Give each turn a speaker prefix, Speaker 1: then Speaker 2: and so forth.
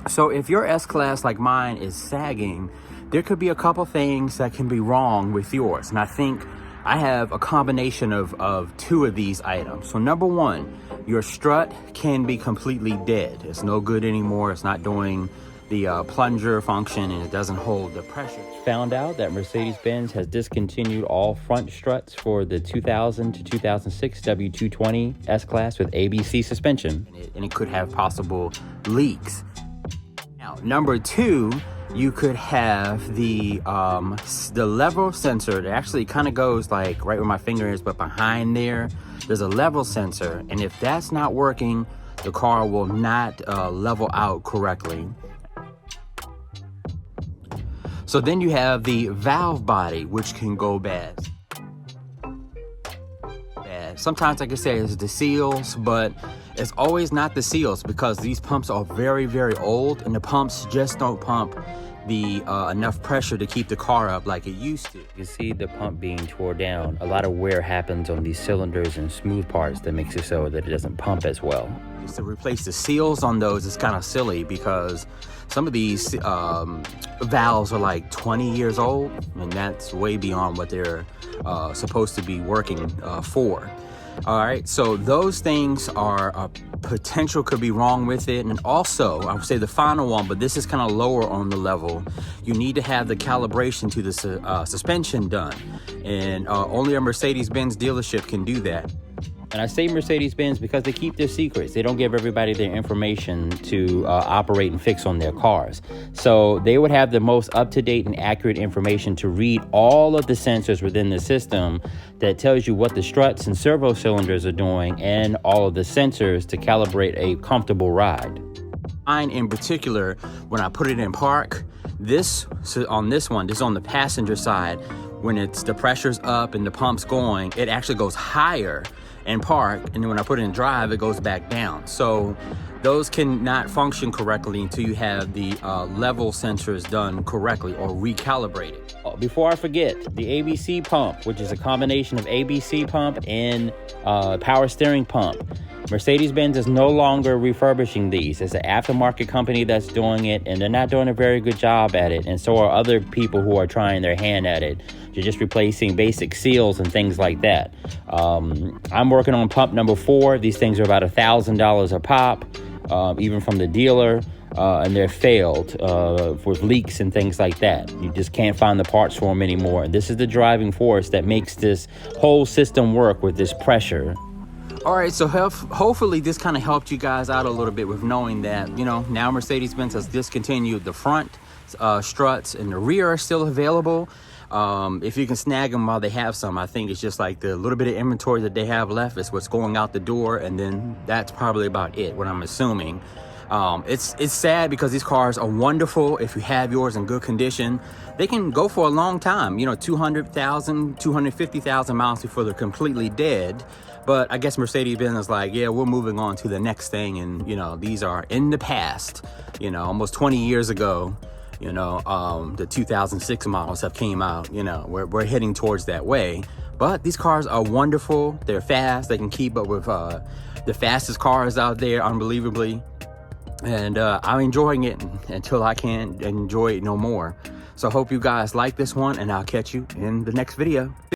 Speaker 1: So if your S-Class like mine is sagging, there could be a couple things that can be wrong with yours. And I think I have a combination of two of these items. So number one, your strut can be completely dead. It's no good anymore. It's not doing the plunger function, and it doesn't hold the pressure. Found out that Mercedes-Benz has discontinued all front struts for the 2000 to 2006 W220 S-Class with ABC suspension. And it could have possible leaks. Now, number two, you could have the level sensor that actually kind of goes like right where my finger is, but behind there's a level sensor. And if that's not working, the car will not level out correctly. So then you have the valve body, which can go bad. Sometimes, like I say, it's the seals, but it's always not the seals, because these pumps are very, very old, and the pumps just don't pump the enough pressure to keep the car up like it used to. You can see the pump being torn down. A lot of wear happens on these cylinders and smooth parts that makes it so that it doesn't pump as well. Just to replace the seals on those is kind of silly, because some of these valves are like 20 years old, and that's way beyond what they're supposed to be working for. All right, so those things are potential could be wrong with it. And also, I would say the final one, but this is kind of lower on the level, you need to have the calibration to the suspension done. And only a Mercedes-Benz dealership can do that. And I say Mercedes-Benz because they keep their secrets. They don't give everybody their information to operate and fix on their cars. So they would have the most up-to-date and accurate information to read all of the sensors within the system that tells you what the struts and servo cylinders are doing, and all of the sensors to calibrate a comfortable ride. Mine in particular, when I put it in park, this on the passenger side, when the pressure's up and the pump's going, it actually goes higher in park, and then when I put it in drive, it goes back down. So those cannot function correctly until you have the level sensors done correctly or recalibrated. Before I forget, the ABC pump, which is a combination of ABC pump and power steering pump, Mercedes-Benz is no longer refurbishing these. It's an aftermarket company that's doing it, and they're not doing a very good job at it. And so are other people who are trying their hand at it. You're just replacing basic seals and things like that. I'm working on pump number 4. These things are about $1,000 a pop, even from the dealer, and they're failed with leaks and things like that. You just can't find the parts for them anymore. And this is the driving force that makes this whole system work with this pressure. All right, so hopefully this kind of helped you guys out a little bit with knowing that, now Mercedes-Benz has discontinued the front struts, and the rear are still available. If you can snag them while they have some, I think it's just like the little bit of inventory that they have left is what's going out the door, and then that's probably about it, what I'm assuming. It's sad because these cars are wonderful. If you have yours in good condition, they can go for a long time, 200,000, 250,000 miles before they're completely dead. But I guess Mercedes-Benz is like, yeah, we're moving on to the next thing. And, these are in the past, almost 20 years ago, the 2006 models have came out, we're heading towards that way. But these cars are wonderful. They're fast. They can keep up with the fastest cars out there, unbelievably. And I'm enjoying it until I can't enjoy it no more. So I hope you guys like this one, and I'll catch you in the next video.